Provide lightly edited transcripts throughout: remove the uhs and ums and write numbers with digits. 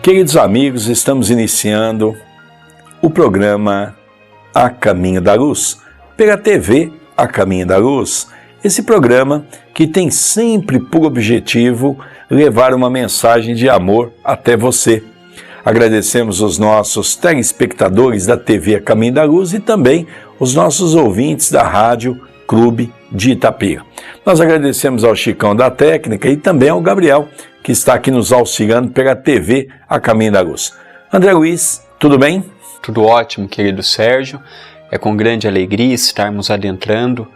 Queridos amigos, estamos iniciando o programa A Caminho da Luz, pela TV A Caminho da Luz. Esse programa que tem sempre por objetivo levar uma mensagem de amor até você. Agradecemos os nossos telespectadores da TV A Caminho da Luz e também os nossos ouvintes da Rádio Clube de Itapira. Nós agradecemos ao Chicão da Técnica e também ao Gabriel, que está aqui nos auxiliando pela TV A Caminho da Luz. André Luiz, tudo bem? Tudo ótimo, querido Sérgio. É com grande alegria estarmos adentrando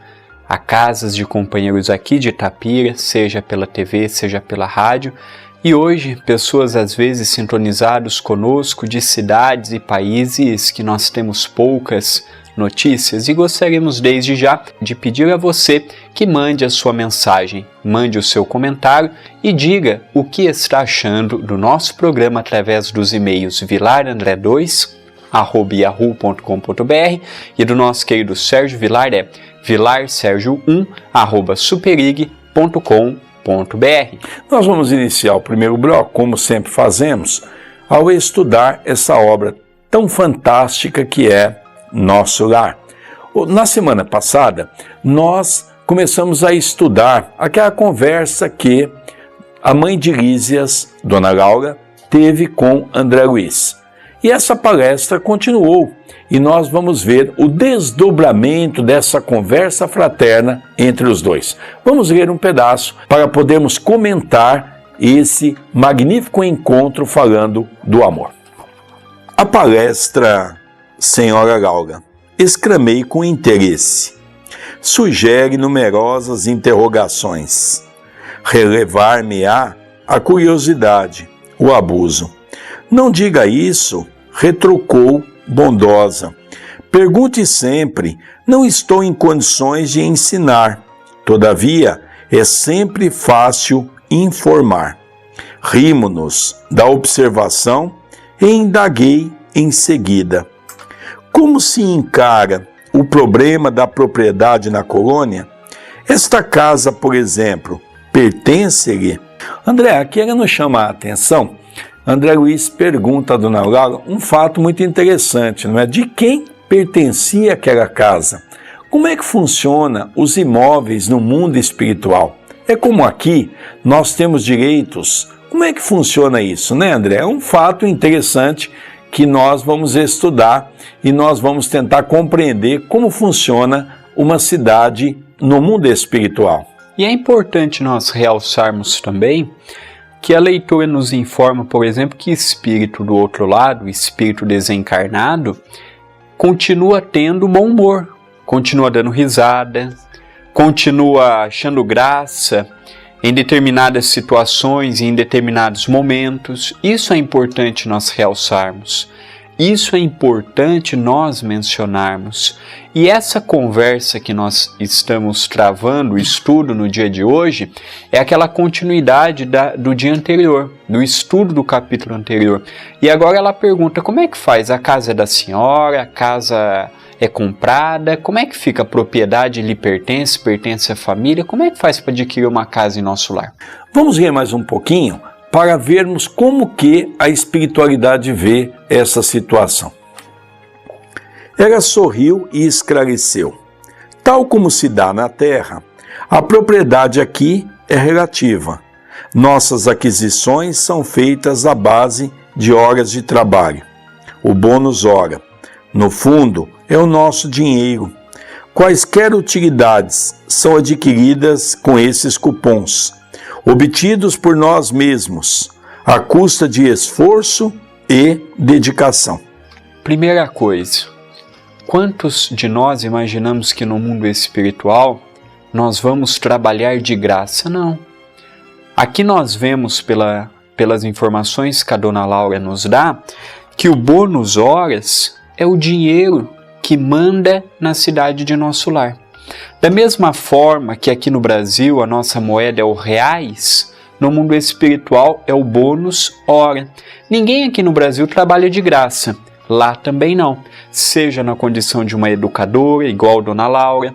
a casas de companheiros aqui de Itapira, seja pela TV, seja pela rádio. E hoje, pessoas às vezes sintonizadas conosco de cidades e países que nós temos poucas notícias, e gostaríamos desde já de pedir a você que mande a sua mensagem, mande o seu comentário e diga o que está achando do nosso programa através dos e-mails vilar_2@yahoo.com.br e do nosso querido Sérgio Vilar é vilarsergio1@superig.com.br. Nós vamos iniciar o primeiro bloco, como sempre fazemos, ao estudar essa obra tão fantástica que é Nosso Lar. Na semana passada, nós começamos a estudar aquela conversa que a mãe de Lísias, Dona Laura, teve com André Luiz. E essa palestra continuou, e nós vamos ver o desdobramento dessa conversa fraterna entre os dois. Vamos ler um pedaço para podermos comentar esse magnífico encontro falando do amor. A palestra Senhora Laura, exclamei com interesse. Sugere numerosas interrogações. Relevar-me-á a curiosidade, o abuso. Não diga isso, retrucou bondosa. Pergunte sempre, não estou em condições de ensinar. Todavia, é sempre fácil informar. Rimo-nos da observação e indaguei em seguida. Como se encara o problema da propriedade na colônia? Esta casa, por exemplo, pertence-lhe? André, aqui ela nos chama a atenção. André Luiz pergunta a Dona Laura um fato muito interessante, não é? De quem pertencia aquela casa? Como é que funciona os imóveis no mundo espiritual? É como aqui, nós temos direitos. Como é que funciona isso, né, André? É um fato interessante que nós vamos estudar e nós vamos tentar compreender como funciona uma cidade no mundo espiritual. E é importante nós realçarmos também que a leitura nos informa, por exemplo, que espírito do outro lado, o espírito desencarnado, continua tendo bom humor, continua dando risada, continua achando graça em determinadas situações e em determinados momentos. Isso é importante nós realçarmos. Isso é importante nós mencionarmos. E essa conversa que nós estamos travando, o estudo no dia de hoje, é aquela continuidade do dia anterior, do estudo do capítulo anterior. E agora ela pergunta, como é que faz? A casa é da senhora? A casa é comprada? Como é que fica? A propriedade lhe pertence? Pertence à família? Como é que faz para adquirir uma casa em nosso lar? Vamos ver mais um pouquinho para vermos como que a espiritualidade vê essa situação. Ela sorriu e esclareceu. Tal como se dá na terra, a propriedade aqui é relativa. Nossas aquisições são feitas à base de horas de trabalho. O bônus hora, no fundo, é o nosso dinheiro. Quaisquer utilidades são adquiridas com esses cupons, obtidos por nós mesmos, à custa de esforço e dedicação. Primeira coisa, quantos de nós imaginamos que no mundo espiritual nós vamos trabalhar de graça? Não. Aqui nós vemos pelas informações que a Dona Laura nos dá, que o bônus horas é o dinheiro que manda na cidade de nosso lar. Da mesma forma que aqui no Brasil a nossa moeda é o reais, no mundo espiritual é o bônus hora. Ninguém aqui no Brasil trabalha de graça, lá também não. Seja na condição de uma educadora, igual a Dona Laura,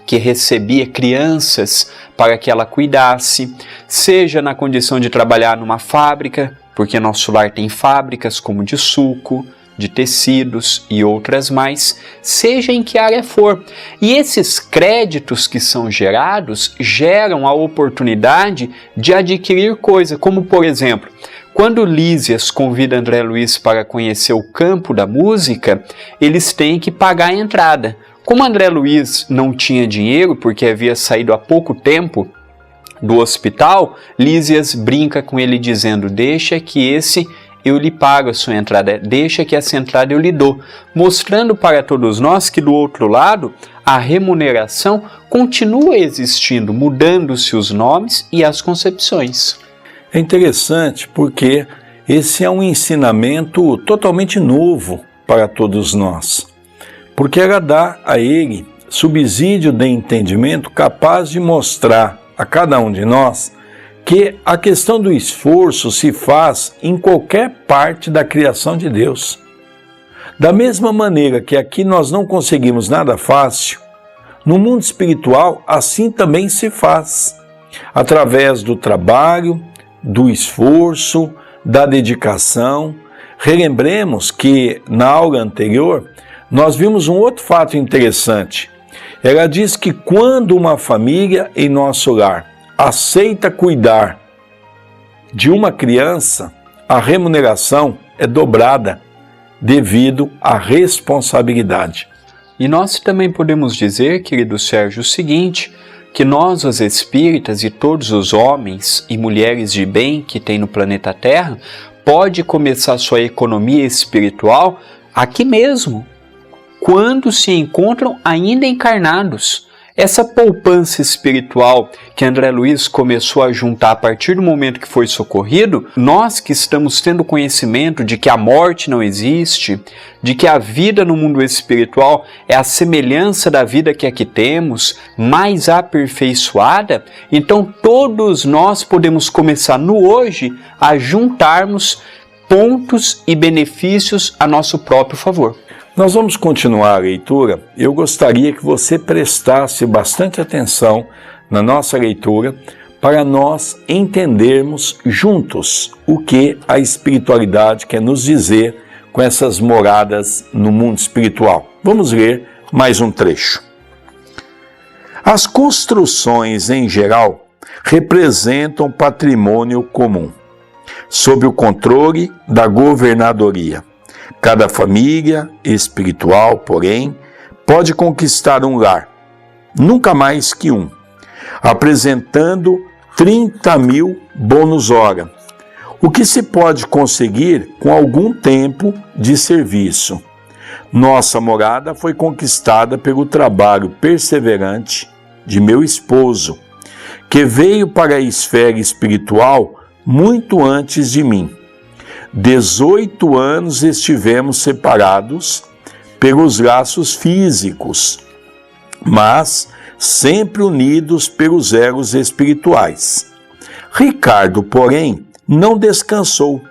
que recebia crianças para que ela cuidasse, seja na condição de trabalhar numa fábrica, porque nosso lar tem fábricas como de suco, de tecidos e outras mais, seja em que área for. E esses créditos que são gerados geram a oportunidade de adquirir coisa, como por exemplo, quando Lísias convida André Luiz para conhecer o campo da música, eles têm que pagar a entrada. Como André Luiz não tinha dinheiro porque havia saído há pouco tempo do hospital, Lísias brinca com ele dizendo: deixa que eu lhe pago a sua entrada, deixa que essa entrada eu lhe dou, mostrando para todos nós que do outro lado a remuneração continua existindo, mudando-se os nomes e as concepções. É interessante porque esse é um ensinamento totalmente novo para todos nós, porque ela dá a ele subsídio de entendimento capaz de mostrar a cada um de nós que a questão do esforço se faz em qualquer parte da criação de Deus. Da mesma maneira que aqui nós não conseguimos nada fácil, no mundo espiritual assim também se faz, através do trabalho, do esforço, da dedicação. Relembremos que na aula anterior nós vimos um outro fato interessante. Ela diz que quando uma família em nosso lar aceita cuidar de uma criança, a remuneração é dobrada devido à responsabilidade. E nós também podemos dizer, querido Sérgio, o seguinte, que nós, os espíritas e todos os homens e mulheres de bem que tem no planeta Terra, pode começar sua economia espiritual aqui mesmo, quando se encontram ainda encarnados. Essa poupança espiritual que André Luiz começou a juntar a partir do momento que foi socorrido, nós que estamos tendo conhecimento de que a morte não existe, de que a vida no mundo espiritual é a semelhança da vida que aqui temos, mais aperfeiçoada, então todos nós podemos começar no hoje a juntarmos pontos e benefícios a nosso próprio favor. Nós vamos continuar a leitura. Eu gostaria que você prestasse bastante atenção na nossa leitura para nós entendermos juntos o que a espiritualidade quer nos dizer com essas moradas no mundo espiritual. Vamos ler mais um trecho. As construções, em geral, representam patrimônio comum, sob o controle da governadoria. Cada família espiritual, porém, pode conquistar um lar, nunca mais que um, apresentando 30.000 bônus hora, o que se pode conseguir com algum tempo de serviço. Nossa morada foi conquistada pelo trabalho perseverante de meu esposo, que veio para a esfera espiritual muito antes de mim. 18 anos estivemos separados pelos laços físicos, mas sempre unidos pelos elos espirituais. Ricardo, porém, não descansou.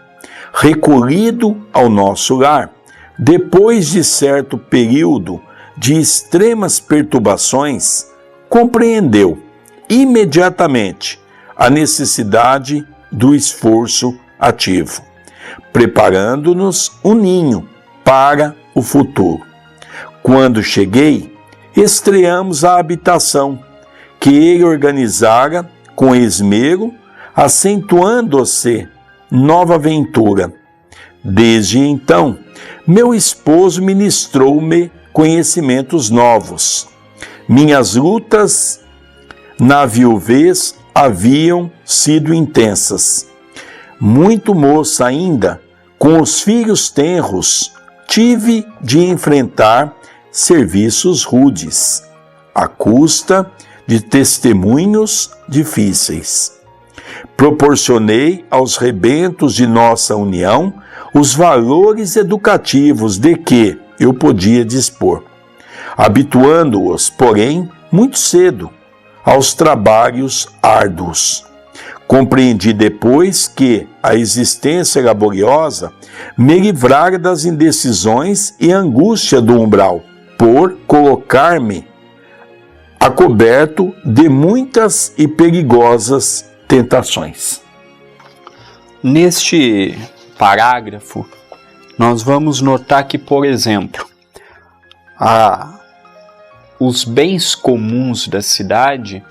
Recolhido ao nosso lar, depois de certo período de extremas perturbações, compreendeu imediatamente a necessidade do esforço ativo, preparando-nos um ninho para o futuro. Quando cheguei, estreamos a habitação que ele organizara com esmero, acentuando-se nova aventura. Desde então, meu esposo ministrou-me conhecimentos novos. Minhas lutas na viuvez haviam sido intensas. Muito moça ainda, com os filhos tenros, tive de enfrentar serviços rudes, à custa de testemunhos difíceis. Proporcionei aos rebentos de nossa união os valores educativos de que eu podia dispor, habituando-os, porém, muito cedo, aos trabalhos árduos. Compreendi depois que a existência laboriosa me livrara das indecisões e angústia do umbral, por colocar-me a coberto de muitas e perigosas tentações. Neste parágrafo, nós vamos notar que, por exemplo, os bens comuns da cidade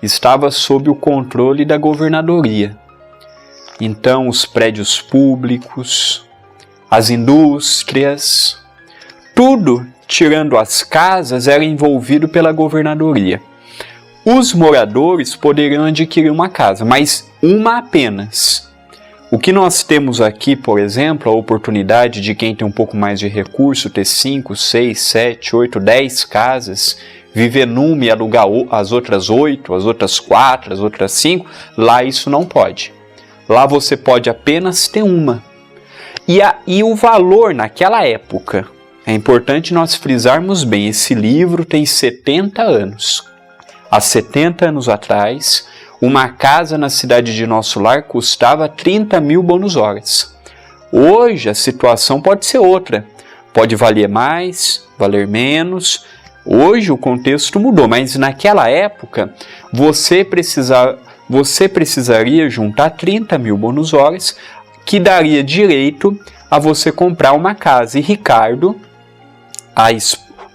estavam sob o controle da governadoria. Então, os prédios públicos, as indústrias, tudo, tirando as casas, era envolvido pela governadoria. Os moradores poderiam adquirir uma casa, mas uma apenas. O que nós temos aqui, por exemplo, a oportunidade de quem tem um pouco mais de recurso ter 5, 6, 7, 8, 10 casas, viver numa e alugar as outras 8, as outras 4, as outras 5, lá isso não pode. Lá você pode apenas ter uma. E o valor naquela época, é importante nós frisarmos bem, esse livro tem 70 anos. Há 70 anos atrás, uma casa na cidade de Nosso Lar custava 30 mil bônus-horas. Hoje a situação pode ser outra. Pode valer mais, valer menos. Hoje o contexto mudou, mas naquela época você precisaria juntar 30 mil bônus-horas, que daria direito a você comprar uma casa. E Ricardo,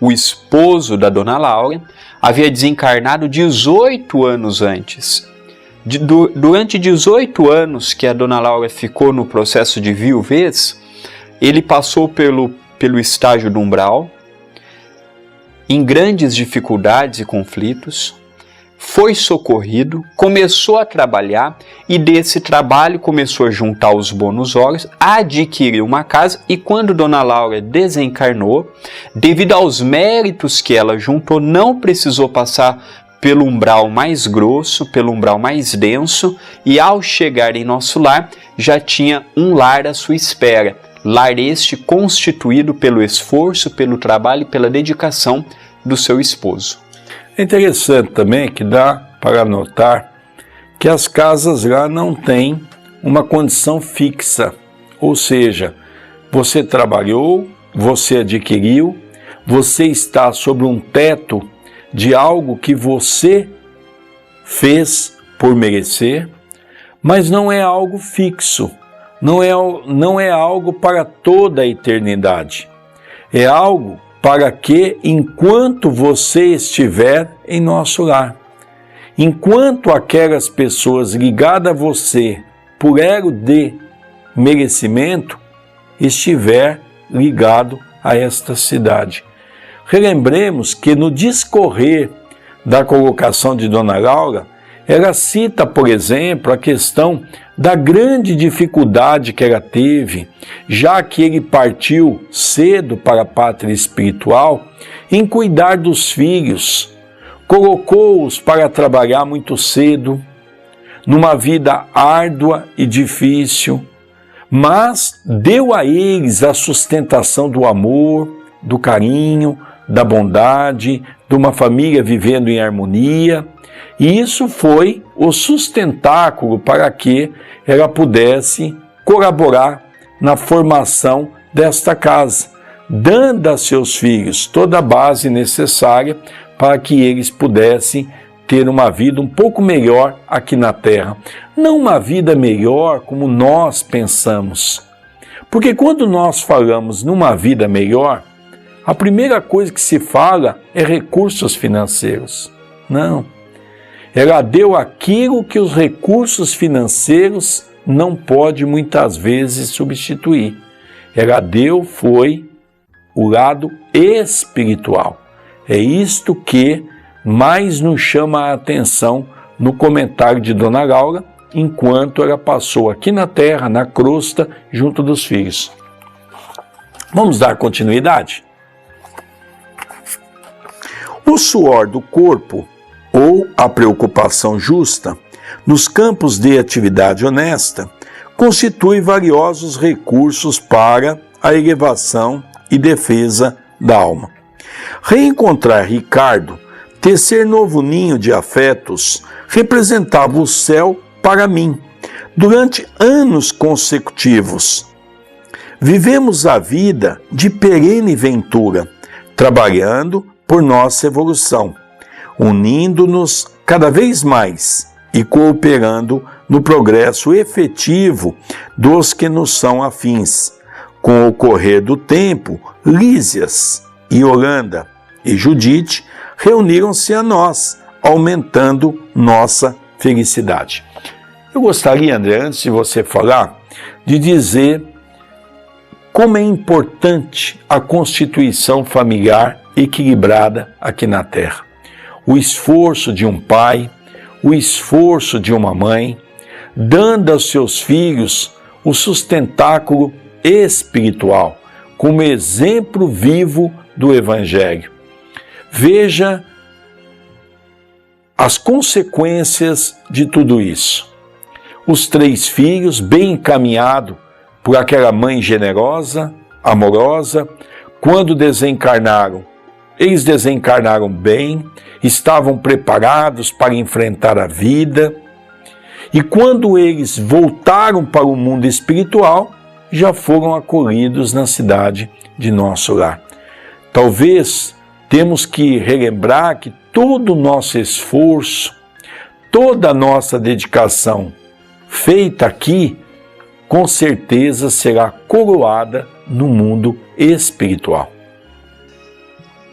o esposo da Dona Laura, havia desencarnado 18 anos antes. Durante 18 anos que a Dona Laura ficou no processo de viuvez, ele passou pelo estágio do umbral, em grandes dificuldades e conflitos, foi socorrido, começou a trabalhar e desse trabalho começou a juntar os bônus-horas, adquiriu uma casa e quando Dona Laura desencarnou, devido aos méritos que ela juntou, não precisou passar pelo umbral mais grosso, pelo umbral mais denso, e ao chegar em Nosso Lar, já tinha um lar à sua espera. Lar este constituído pelo esforço, pelo trabalho e pela dedicação do seu esposo. É interessante também que dá para notar que as casas lá não têm uma condição fixa, ou seja, você trabalhou, você adquiriu, você está sobre um teto de algo que você fez por merecer, mas não é algo fixo, não é algo para toda a eternidade. É algo para que, enquanto você estiver em Nosso Lar, enquanto aquelas pessoas ligadas a você por elo de merecimento estiver ligado a esta cidade. Relembremos que no discorrer da colocação de Dona Laura, ela cita, por exemplo, a questão da grande dificuldade que ela teve, já que ele partiu cedo para a pátria espiritual, em cuidar dos filhos, colocou-os para trabalhar muito cedo, numa vida árdua e difícil, mas deu a eles a sustentação do amor, do carinho, da bondade, de uma família vivendo em harmonia, e isso foi o sustentáculo para que ela pudesse colaborar na formação desta casa, dando a seus filhos toda a base necessária para que eles pudessem ter uma vida um pouco melhor aqui na Terra. Não uma vida melhor como nós pensamos, porque quando nós falamos numa vida melhor, a primeira coisa que se fala é recursos financeiros. Não. Ela deu aquilo que os recursos financeiros não podem muitas vezes substituir. Ela deu foi o lado espiritual. É isto que mais nos chama a atenção no comentário de Dona Laura, enquanto ela passou aqui na terra, na crosta, junto dos filhos. Vamos dar continuidade? O suor do corpo, ou a preocupação justa, nos campos de atividade honesta, constitui valiosos recursos para a elevação e defesa da alma. Reencontrar Ricardo, tecer novo ninho de afetos, representava o céu para mim. Durante anos consecutivos, vivemos a vida de perene ventura, trabalhando por nossa evolução, unindo-nos cada vez mais e cooperando no progresso efetivo dos que nos são afins. Com o correr do tempo, Lísias, Yolanda e Judite reuniram-se a nós, aumentando nossa felicidade. Eu gostaria, André, antes de você falar, de dizer como é importante a constituição familiar equilibrada aqui na Terra. O esforço de um pai, o esforço de uma mãe, dando aos seus filhos o sustentáculo espiritual, como exemplo vivo do Evangelho. Veja as consequências de tudo isso. Os 3 filhos, bem encaminhados por aquela mãe generosa, amorosa, quando desencarnaram, eles desencarnaram bem, estavam preparados para enfrentar a vida, e quando eles voltaram para o mundo espiritual, já foram acolhidos na cidade de nosso lar. Talvez temos que relembrar que todo o nosso esforço, toda a nossa dedicação feita aqui, com certeza será coroada no mundo espiritual.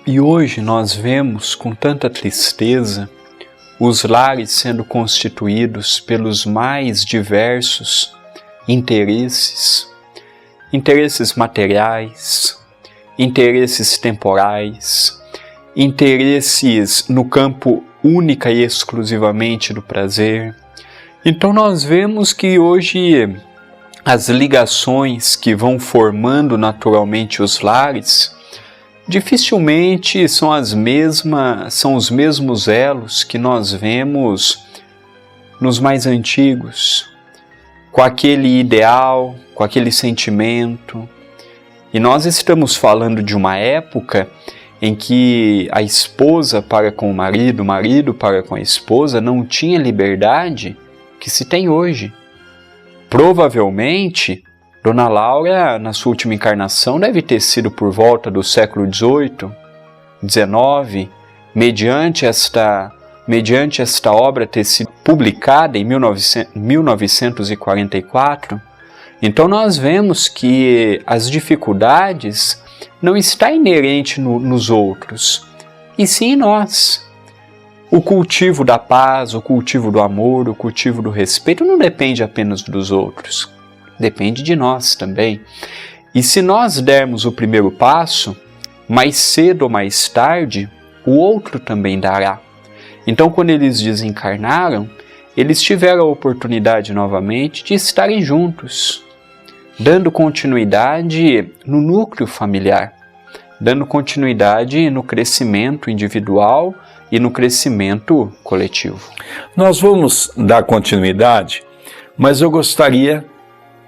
E hoje nós vemos com tanta tristeza os lares sendo constituídos pelos mais diversos interesses materiais, interesses temporais, interesses no campo única e exclusivamente do prazer. Então nós vemos que hoje as ligações que vão formando naturalmente os lares dificilmente são os mesmos elos que nós vemos nos mais antigos, com aquele ideal, com aquele sentimento. E nós estamos falando de uma época em que a esposa para com o marido para com a esposa não tinha liberdade que se tem hoje. Provavelmente, Dona Laura, na sua última encarnação, deve ter sido por volta do século XVIII, XIX, mediante esta obra ter sido publicada em 1944. Então nós vemos que as dificuldades não estão inerentes nos outros, e sim em nós. O cultivo da paz, o cultivo do amor, o cultivo do respeito não depende apenas dos outros, depende de nós também. E se nós dermos o primeiro passo, mais cedo ou mais tarde, o outro também dará. Então, quando eles desencarnaram, eles tiveram a oportunidade novamente de estarem juntos, dando continuidade no núcleo familiar, dando continuidade no crescimento individual e no crescimento coletivo. Nós vamos dar continuidade, mas eu gostaria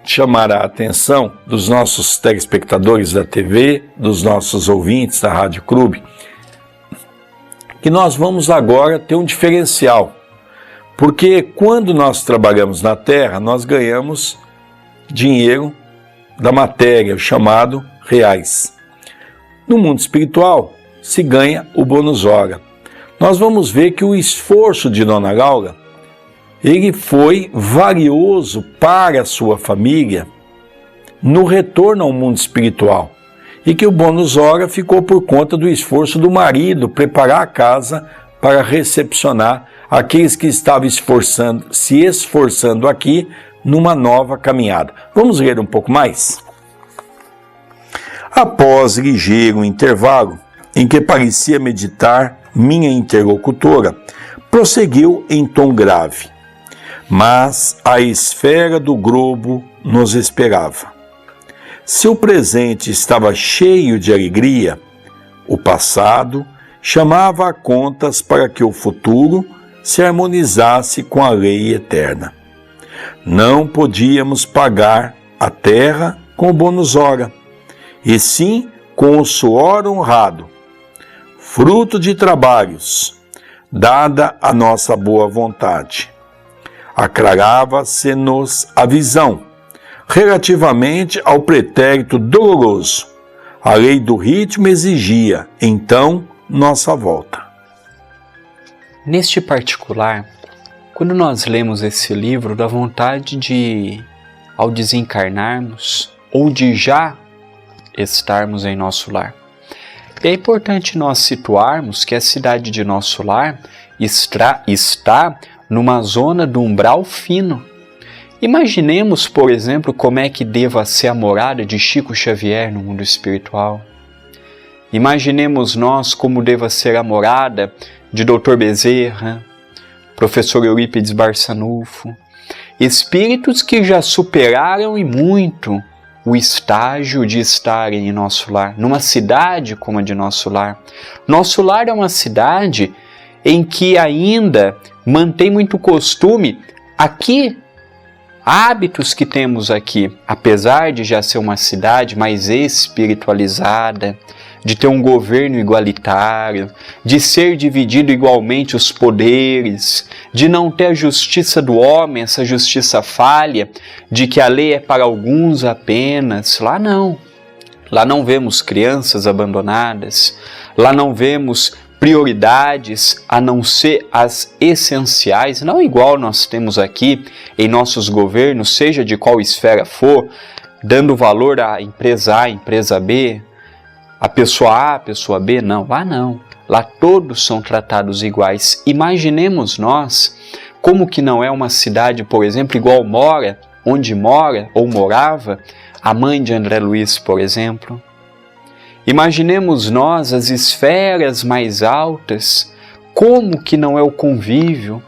de chamar a atenção dos nossos telespectadores da TV, dos nossos ouvintes da Rádio Clube, que nós vamos agora ter um diferencial, porque quando nós trabalhamos na Terra, nós ganhamos dinheiro da matéria, chamado reais. No mundo espiritual, se ganha o bônus hora. Nós vamos ver que o esforço de Dona Laura, ele foi valioso para a sua família no retorno ao mundo espiritual, e que o bônus hora ficou por conta do esforço do marido preparar a casa para recepcionar aqueles que estavam se esforçando aqui numa nova caminhada. Vamos ler um pouco mais? Após ligeiro intervalo, em que parecia meditar minha interlocutora, prosseguiu em tom grave. Mas a esfera do globo nos esperava. Se o presente estava cheio de alegria, o passado chamava a contas para que o futuro se harmonizasse com a lei eterna. Não podíamos pagar a terra com o bônus hora, e sim com o suor honrado, fruto de trabalhos, dada a nossa boa vontade. Aclarava-se-nos a visão, relativamente ao pretérito doloroso. A lei do ritmo exigia, então, nossa volta. Neste particular, Quando nós lemos esse livro, dá vontade de, ao desencarnarmos, ou de já estarmos em nosso lar. E é importante nós situarmos que a cidade de nosso lar está numa zona do umbral fino. Imaginemos, por exemplo, como é que deva ser a morada de Chico Xavier no mundo espiritual. Imaginemos nós como deva ser a morada de Dr. Bezerra, professor Eurípides Barçanufo, espíritos que já superaram e muito o estágio de estarem em nosso lar, numa cidade como a de nosso lar. Nosso lar é uma cidade em que ainda mantém muito costume aqui, hábitos que temos aqui, apesar de já ser uma cidade mais espiritualizada, de ter um governo igualitário, de ser dividido igualmente os poderes, de não ter a justiça do homem, essa justiça falha, de que a lei é para alguns apenas. Lá não. Lá não vemos crianças abandonadas, lá não vemos prioridades a não ser as essenciais, não igual nós temos aqui em nossos governos, seja de qual esfera for, dando valor à empresa A, à empresa B, a pessoa A, a pessoa B, não, lá não. Lá todos são tratados iguais. Imaginemos nós como que não é uma cidade, por exemplo, igual onde mora ou morava a mãe de André Luiz, por exemplo. Imaginemos nós as esferas mais altas, como que não é o convívio,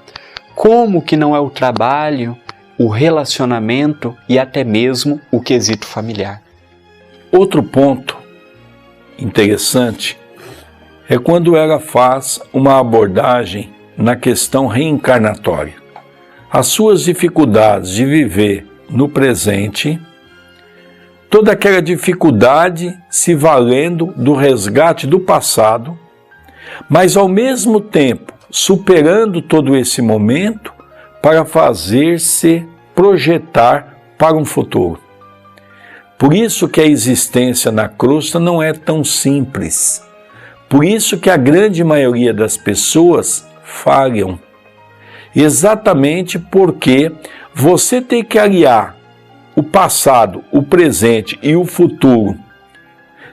como que não é o trabalho, o relacionamento e até mesmo o quesito familiar. Outro ponto interessante é quando ela faz uma abordagem na questão reencarnatória. As suas dificuldades de viver no presente, toda aquela dificuldade se valendo do resgate do passado, mas ao mesmo tempo superando todo esse momento para fazer-se projetar para um futuro. Por isso que a existência na crosta não é tão simples. Por isso que a grande maioria das pessoas falham. Exatamente porque você tem que aliar o passado, o presente e o futuro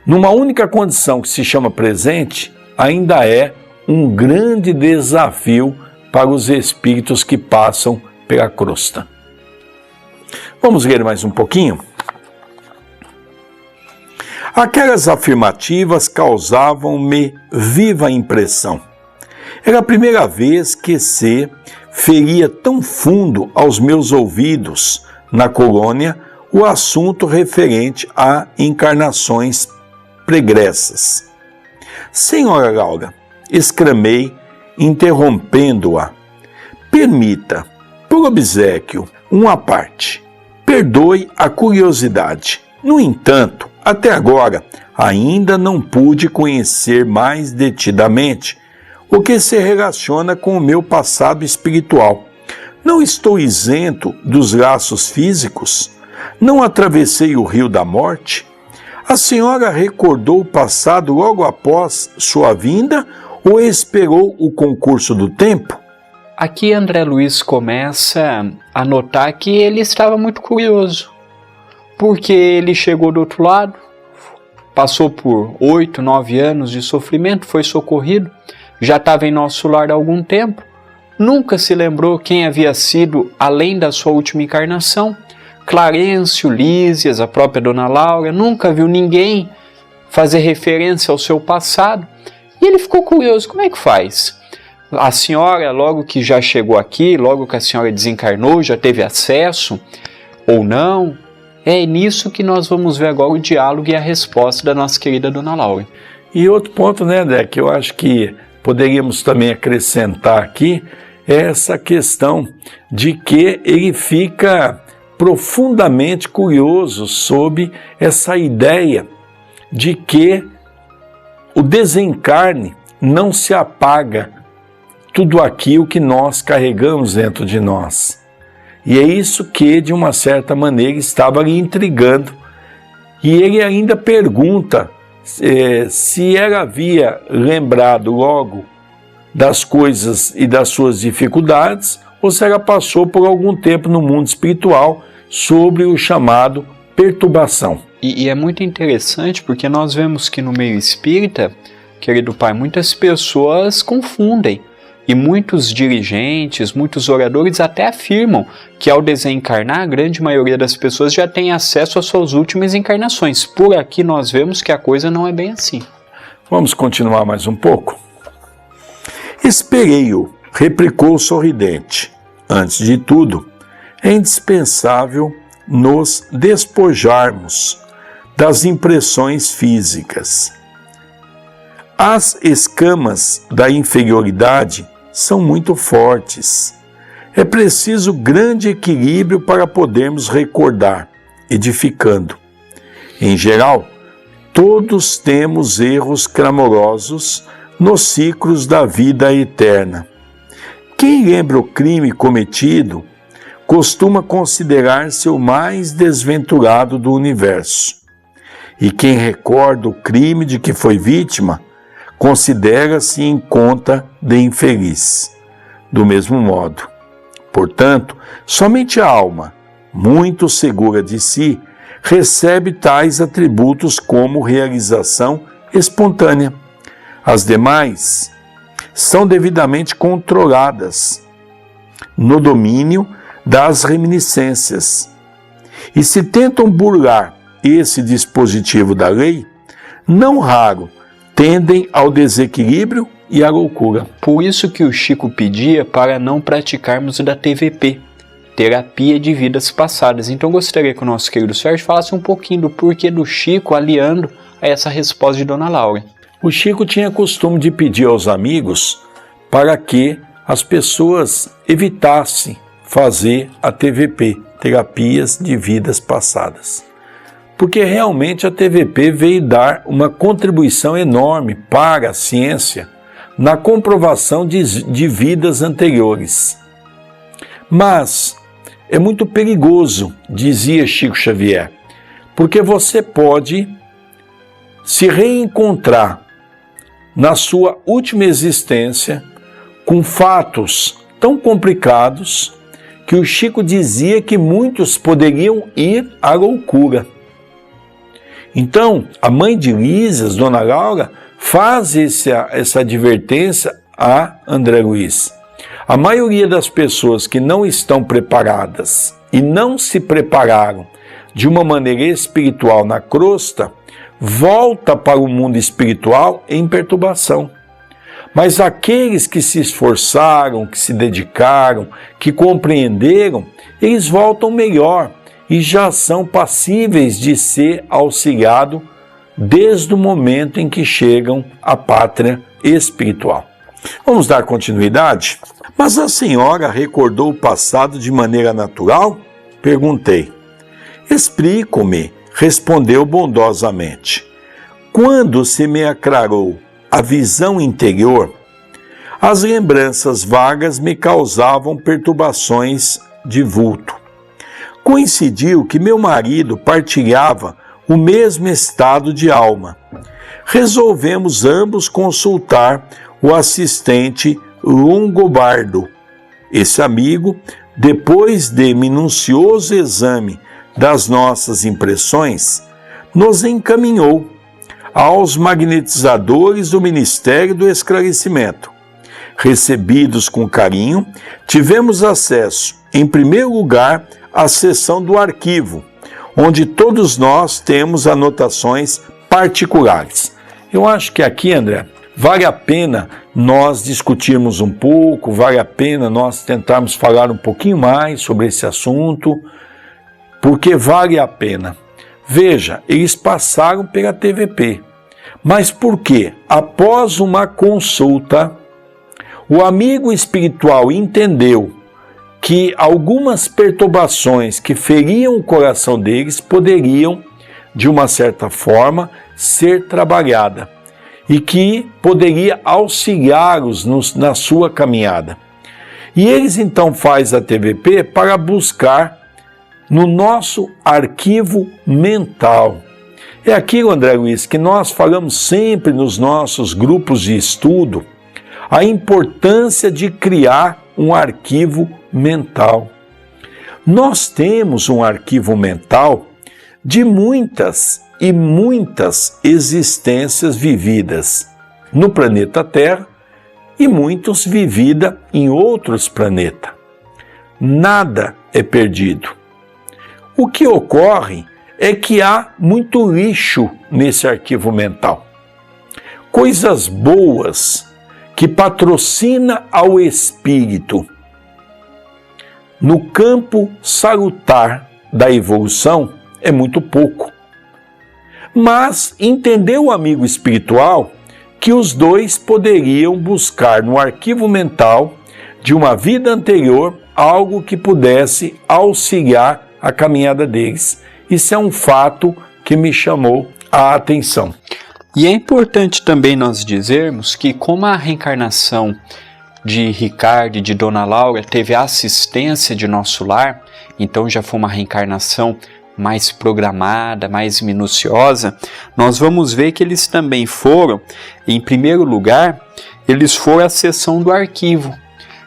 numa única condição que se chama presente, ainda é um grande desafio para os espíritos que passam pela crosta. Vamos ler mais um pouquinho? Aquelas afirmativas causavam-me viva impressão. Era a primeira vez que se feria tão fundo aos meus ouvidos, na colônia, o assunto referente a encarnações pregressas. Senhora Laura, exclamei, interrompendo-a, permita, por obséquio, uma parte. Perdoe a curiosidade. No entanto, até agora, ainda não pude conhecer mais detidamente o que se relaciona com o meu passado espiritual. Não estou isento dos laços físicos? Não atravessei o rio da morte? A senhora recordou o passado logo após sua vinda ou esperou o concurso do tempo? Aqui André Luiz começa a notar que ele estava muito curioso, porque ele chegou do outro lado, passou por 8, 9 anos de sofrimento, foi socorrido, já estava em nosso lar há algum tempo, nunca se lembrou quem havia sido além da sua última encarnação. Clarencio, Lísias, a própria Dona Laura, nunca viu ninguém fazer referência ao seu passado. E ele ficou curioso, como é que faz? A senhora, logo que já chegou aqui, logo que a senhora desencarnou, já teve acesso ou não? É nisso que nós vamos ver agora o diálogo e a resposta da nossa querida Dona Laura. E outro ponto, né, André, que eu acho que poderíamos também acrescentar aqui, é essa questão de que ele fica profundamente curioso sobre essa ideia de que o desencarne não se apaga tudo aquilo que nós carregamos dentro de nós. E é isso que, de uma certa maneira, estava lhe intrigando. E ele ainda pergunta se ela havia lembrado logo das coisas e das suas dificuldades ou se ela passou por algum tempo no mundo espiritual sobre o chamado perturbação. E é muito interessante porque nós vemos que no meio espírita, querido Pai, muitas pessoas confundem. E muitos dirigentes, muitos oradores até afirmam que ao desencarnar, a grande maioria das pessoas já tem acesso às suas últimas encarnações. Por aqui nós vemos que a coisa não é bem assim. Vamos continuar mais um pouco? Esperei-o, replicou sorridente. Antes de tudo, é indispensável nos despojarmos das impressões físicas. As escamas da inferioridade são muito fortes. É preciso grande equilíbrio para podermos recordar, edificando. Em geral, todos temos erros clamorosos nos ciclos da vida eterna. Quem lembra o crime cometido costuma considerar-se o mais desventurado do universo. E quem recorda o crime de que foi vítima considera-se em conta de infeliz. Do mesmo modo, portanto, somente a alma, muito segura de si, recebe tais atributos como realização espontânea. As demais são devidamente controladas no domínio das reminiscências. E se tentam burlar esse dispositivo da lei, não raro tendem ao desequilíbrio e à loucura. Por isso que o Chico pedia para não praticarmos da TVP, Terapia de Vidas Passadas. Então gostaria que o nosso querido Sérgio falasse um pouquinho do porquê do Chico aliando a essa resposta de Dona Laura. O Chico tinha costume de pedir aos amigos para que as pessoas evitassem fazer a TVP, Terapias de Vidas Passadas. Porque realmente a TVP veio dar uma contribuição enorme para a ciência na comprovação de vidas anteriores. Mas é muito perigoso, dizia Chico Xavier, porque você pode se reencontrar na sua última existência com fatos tão complicados que o Chico dizia que muitos poderiam ir à loucura. Então, a mãe de Lísias, Dona Laura, faz essa advertência a André Luiz. A maioria das pessoas que não estão preparadas e não se prepararam de uma maneira espiritual na crosta, volta para o mundo espiritual em perturbação. Mas aqueles que se esforçaram, que se dedicaram, que compreenderam, eles voltam melhor e já são passíveis de ser auxiliados desde o momento em que chegam à pátria espiritual. Vamos dar continuidade? Mas a senhora recordou o passado de maneira natural? Perguntei. Explico-me, respondeu bondosamente. Quando se me aclarou a visão interior, as lembranças vagas me causavam perturbações de vulto. Coincidiu que meu marido partilhava o mesmo estado de alma. Resolvemos ambos consultar o assistente Longobardo. Esse amigo, depois de minucioso exame das nossas impressões, nos encaminhou aos magnetizadores do Ministério do Esclarecimento. Recebidos com carinho, tivemos acesso, em primeiro lugar, à seção do arquivo, onde todos nós temos anotações particulares. Eu acho que aqui, André, vale a pena nós discutirmos um pouco, vale a pena nós tentarmos falar um pouquinho mais sobre esse assunto, porque vale a pena. Veja, eles passaram pela TVP, mas por quê? Após uma consulta, o amigo espiritual entendeu que algumas perturbações que feriam o coração deles poderiam, de uma certa forma, ser trabalhada e que poderia auxiliá-los na sua caminhada. E eles então fazem a TVP para buscar no nosso arquivo mental. É aquilo, André Luiz, que nós falamos sempre nos nossos grupos de estudo, a importância de criar um arquivo mental. Nós temos um arquivo mental de muitas e muitas existências vividas no planeta Terra e muitos vividas em outros planetas. Nada é perdido. O que ocorre é que há muito lixo nesse arquivo mental. Coisas boas que patrocina ao espírito no campo salutar da evolução é muito pouco. Mas entendeu o amigo espiritual que os dois poderiam buscar no arquivo mental de uma vida anterior algo que pudesse auxiliar a caminhada deles. Isso é um fato que me chamou a atenção. E é importante também nós dizermos que, como a reencarnação de Ricardo e de Dona Laura teve a assistência de Nosso Lar, então já foi uma reencarnação mais programada, mais minuciosa, nós vamos ver que eles também foram, em primeiro lugar, eles foram à seção do arquivo.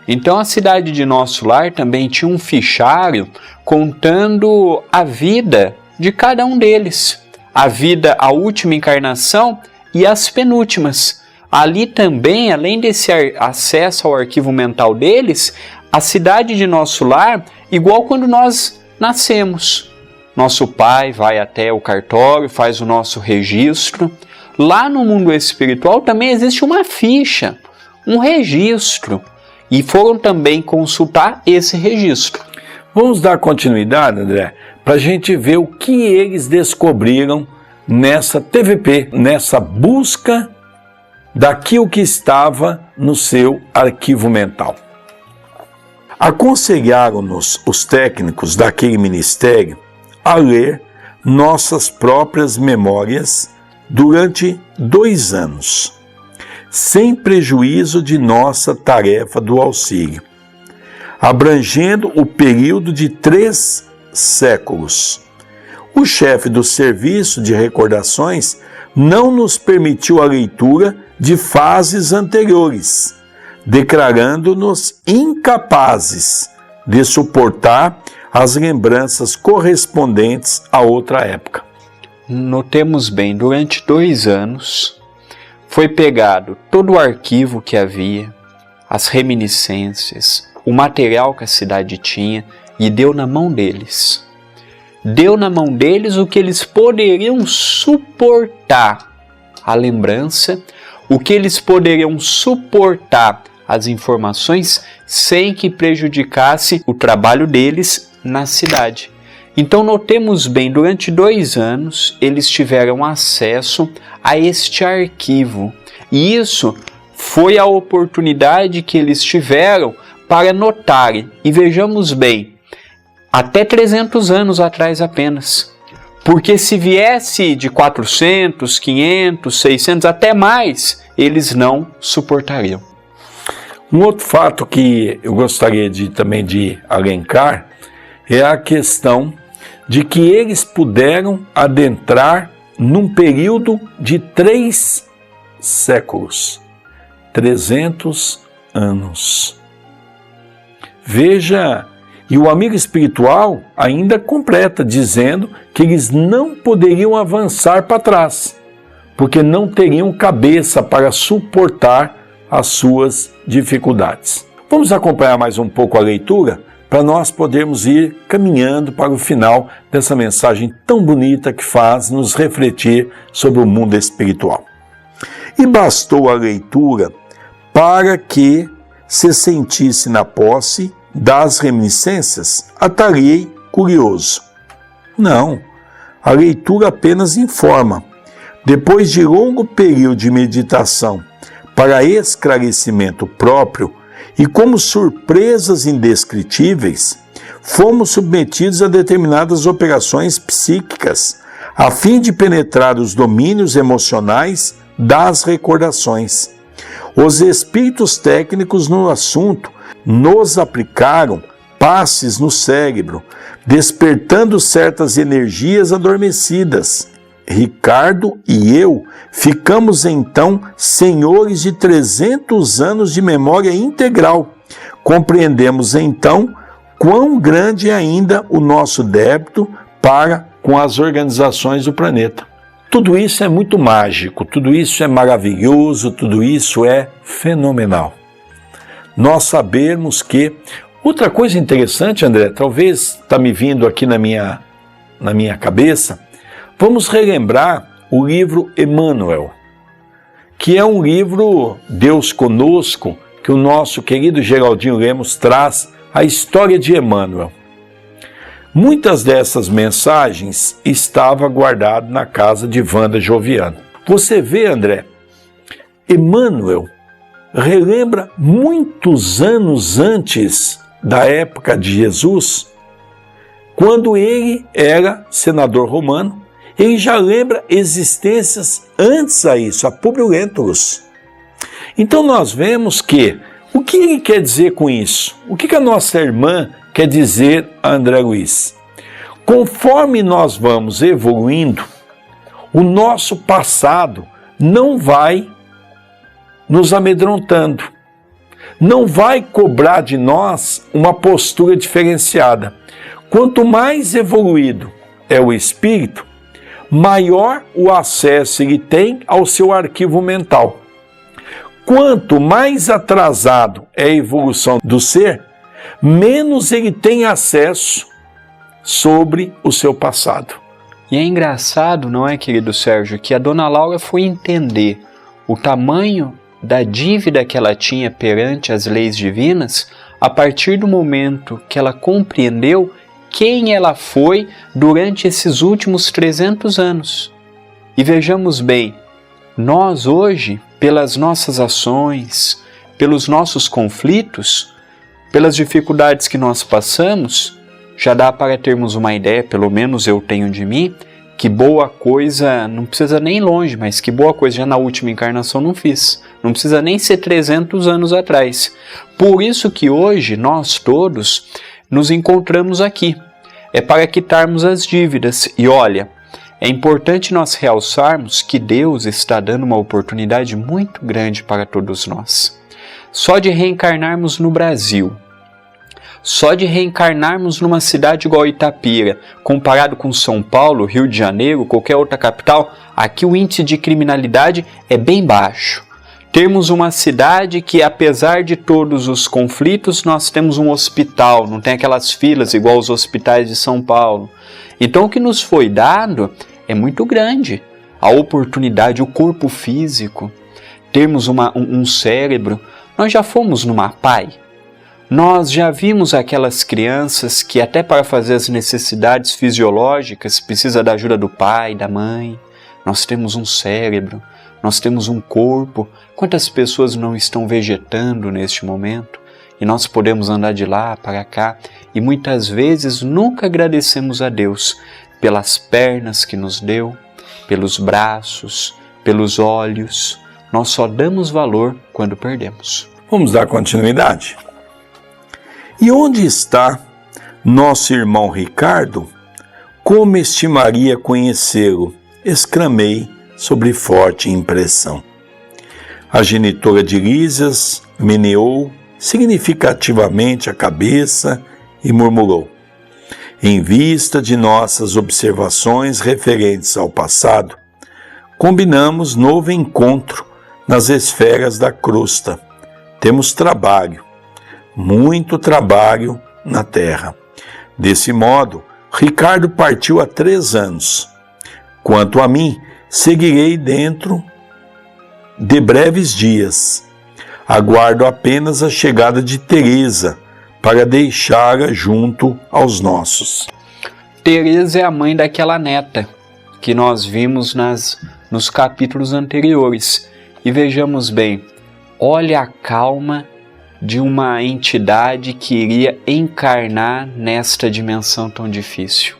Então a cidade de Nosso Lar também tinha um fichário contando a vida de cada um deles. A vida, a última encarnação e as penúltimas. Ali também, além desse acesso ao arquivo mental deles, a cidade de Nosso Lar, igual quando nós nascemos. Nosso pai vai até o cartório, faz o nosso registro. Lá no mundo espiritual também existe uma ficha, um registro. E foram também consultar esse registro. Vamos dar continuidade, André, para a gente ver o que eles descobriram nessa TVP, nessa busca daquilo que estava no seu arquivo mental. Aconselharam-nos os técnicos daquele ministério a ler nossas próprias memórias durante 2 anos, sem prejuízo de nossa tarefa do auxílio, abrangendo o período de 3 séculos. O chefe do serviço de recordações não nos permitiu a leitura de fases anteriores, declarando-nos incapazes de suportar as lembranças correspondentes a outra época. Notemos bem, durante 2 anos foi pegado todo o arquivo que havia, as reminiscências, o material que a cidade tinha e deu na mão deles. Deu na mão deles o que eles poderiam suportar, a lembrança, o que eles poderiam suportar, as informações, sem que prejudicasse o trabalho deles na cidade. Então notemos bem, durante 2 anos eles tiveram acesso a este arquivo. E isso foi a oportunidade que eles tiveram para notarem. E vejamos bem, até 300 anos atrás apenas. Porque se viesse de 400, 500, 600, até mais, eles não suportariam. Um outro fato que eu gostaria também de elencar é a questão de que eles puderam adentrar num período de 3 séculos, 300 anos. Veja, e o amigo espiritual ainda completa, dizendo que eles não poderiam avançar para trás, porque não teriam cabeça para suportar as suas dificuldades. Vamos acompanhar mais um pouco a leitura para nós podermos ir caminhando para o final dessa mensagem tão bonita que faz nos refletir sobre o mundo espiritual. E bastou a leitura para que se sentisse na posse das reminiscências? Atarei curioso. Não, a leitura apenas informa. Depois de longo período de meditação para esclarecimento próprio, e como surpresas indescritíveis, fomos submetidos a determinadas operações psíquicas, a fim de penetrar os domínios emocionais das recordações. Os espíritos técnicos no assunto nos aplicaram passes no cérebro, despertando certas energias adormecidas. Ricardo e eu ficamos então senhores de 300 anos de memória integral, Compreendemos então quão grande é ainda o nosso débito para com as organizações do planeta. Tudo isso é muito mágico, tudo isso é maravilhoso, tudo isso é fenomenal. Nós sabermos que... Outra coisa interessante, André, talvez está me vindo aqui na minha cabeça, vamos relembrar o livro Emmanuel, que é um livro Deus Conosco, que o nosso querido Geraldinho Lemos traz a história de Emmanuel. Muitas dessas mensagens estavam guardadas na casa de Wanda Joviano. Você vê, André, Emmanuel relembra muitos anos antes da época de Jesus, quando ele era senador romano, ele já lembra existências antes a isso, a Públio Lentulus. Então nós vemos que, o que ele quer dizer com isso? O que a nossa irmã quer dizer a André Luiz? Conforme nós vamos evoluindo, o nosso passado não vai nos amedrontando, não vai cobrar de nós uma postura diferenciada. Quanto mais evoluído é o espírito, maior o acesso ele tem ao seu arquivo mental. Quanto mais atrasado é a evolução do ser, menos ele tem acesso sobre o seu passado. E é engraçado, não é, querido Sérgio, que a dona Laura foi entender o tamanho da dívida que ela tinha perante as leis divinas a partir do momento que ela compreendeu quem ela foi durante esses últimos 300 anos. E vejamos bem, nós hoje, pelas nossas ações, pelos nossos conflitos, pelas dificuldades que nós passamos, já dá para termos uma ideia, pelo menos eu tenho de mim, que boa coisa, não precisa nem ir longe, mas que boa coisa já na última encarnação não fiz. Não precisa nem ser 300 anos atrás. Por isso que hoje nós todos nos encontramos aqui. É para quitarmos as dívidas. E olha, é importante nós realçarmos que Deus está dando uma oportunidade muito grande para todos nós. Só de reencarnarmos no Brasil, só de reencarnarmos numa cidade igual Itapira, comparado com São Paulo, Rio de Janeiro, qualquer outra capital, aqui o índice de criminalidade é bem baixo. Temos uma cidade que, apesar de todos os conflitos, nós temos um hospital, não tem aquelas filas igual os hospitais de São Paulo. Então o que nos foi dado é muito grande. A oportunidade, o corpo físico, termos um cérebro. Nós já fomos numa PAI. Nós já vimos aquelas crianças que até para fazer as necessidades fisiológicas precisa da ajuda do pai, da mãe. Nós temos um cérebro, nós temos um corpo. Quantas pessoas não estão vegetando neste momento? E nós podemos andar de lá para cá e muitas vezes nunca agradecemos a Deus pelas pernas que nos deu, pelos braços, pelos olhos. Nós só damos valor quando perdemos. Vamos dar continuidade. E onde está nosso irmão Ricardo? Como estimaria conhecê-lo? Exclamei sobre forte impressão. A genitora de Lísias meneou significativamente a cabeça e murmurou: em vista de nossas observações referentes ao passado, combinamos novo encontro nas esferas da crosta. Temos trabalho, muito trabalho na Terra. Desse modo, Ricardo partiu há 3 anos. Quanto a mim, seguirei dentro de breves dias. Aguardo apenas a chegada de Teresa para deixá-la junto aos nossos. Teresa é a mãe daquela neta que nós vimos nos capítulos anteriores. E vejamos bem, olha a calma de uma entidade que iria encarnar nesta dimensão tão difícil.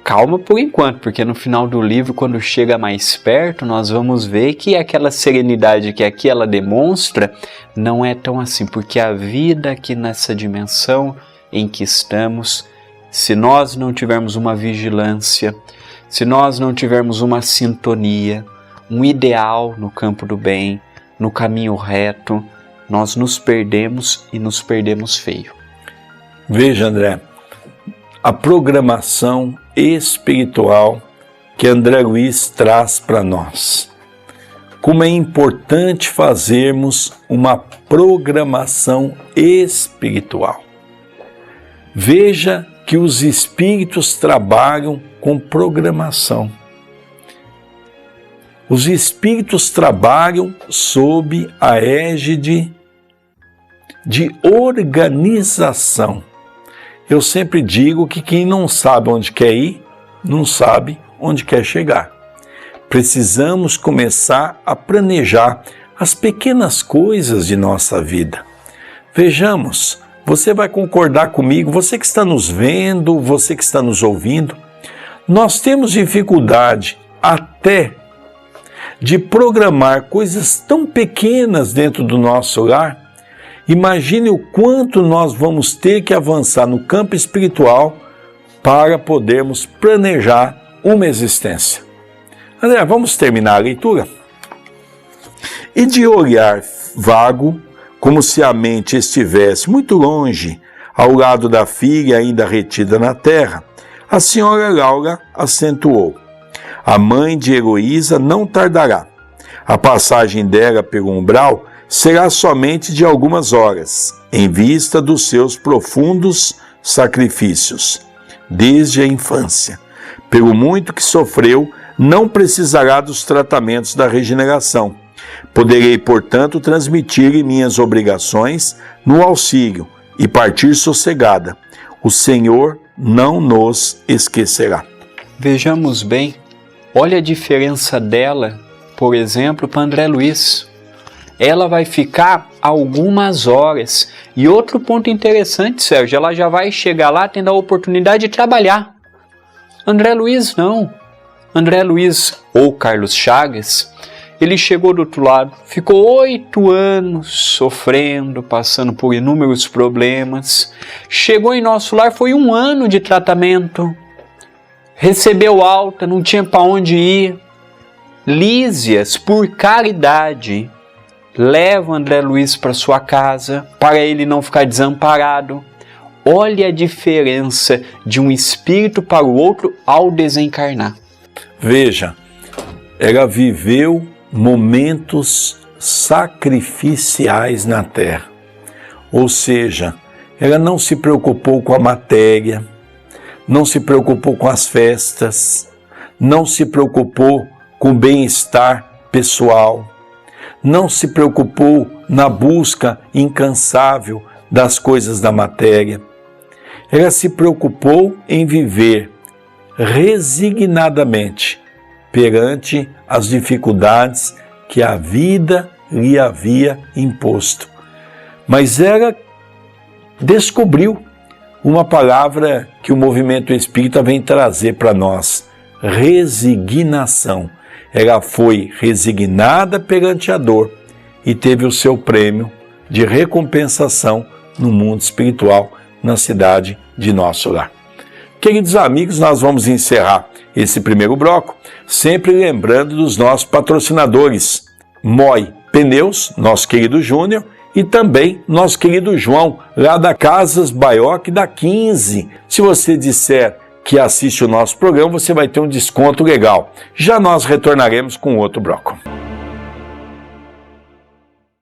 Calma por enquanto, porque no final do livro, quando chega mais perto, nós vamos ver que aquela serenidade que aqui ela demonstra não é tão assim, porque a vida aqui nessa dimensão em que estamos, se nós não tivermos uma vigilância, se nós não tivermos uma sintonia, um ideal no campo do bem, no caminho reto, nós nos perdemos e nos perdemos feio. Veja, André, a programação espiritual que André Luiz traz para nós. Como é importante fazermos uma programação espiritual. Veja que os espíritos trabalham com programação. Os espíritos trabalham sob a égide de organização. Eu sempre digo que quem não sabe onde quer ir, não sabe onde quer chegar. Precisamos começar a planejar as pequenas coisas de nossa vida. Vejamos, você vai concordar comigo, você que está nos vendo, você que está nos ouvindo, nós temos dificuldade até de programar coisas tão pequenas dentro do nosso lar. Imagine o quanto nós vamos ter que avançar no campo espiritual para podermos planejar uma existência. André, vamos terminar a leitura? E de olhar vago, como se a mente estivesse muito longe, ao lado da filha ainda retida na terra, a senhora Laura acentuou: a mãe de Heloísa não tardará. A passagem dela pelo umbral será somente de algumas horas, em vista dos seus profundos sacrifícios, desde a infância. Pelo muito que sofreu, não precisará dos tratamentos da regeneração. Poderei, portanto, transmitir-lhe minhas obrigações no auxílio e partir sossegada. O Senhor não nos esquecerá. Vejamos bem, olha a diferença dela, por exemplo, para André Luiz. Ela vai ficar algumas horas. E outro ponto interessante, Sérgio, ela já vai chegar lá tendo a oportunidade de trabalhar. André Luiz não. André Luiz, ou Carlos Chagas, ele chegou do outro lado, ficou 8 anos sofrendo, passando por inúmeros problemas. Chegou em nosso lar, foi 1 ano de tratamento. Recebeu alta, não tinha para onde ir. Lísias, por caridade, leva André Luiz para sua casa, para ele não ficar desamparado. Olha a diferença de um espírito para o outro ao desencarnar. Veja, ela viveu momentos sacrificiais na Terra. Ou seja, ela não se preocupou com a matéria, não se preocupou com as festas, não se preocupou com o bem-estar pessoal, não se preocupou na busca incansável das coisas da matéria. Ela se preocupou em viver resignadamente perante as dificuldades que a vida lhe havia imposto. Mas ela descobriu uma palavra que o movimento espírita vem trazer para nós: resignação. Ela foi resignada perante a dor e teve o seu prêmio de recompensação no mundo espiritual, na cidade de nosso lar. Queridos amigos, nós vamos encerrar esse primeiro bloco, sempre lembrando dos nossos patrocinadores, Moi Pneus, nosso querido Júnior, e também nosso querido João, lá da Casas Baioc da 15. Se você disser que assiste o nosso programa, você vai ter um desconto legal. Já nós retornaremos com outro bloco.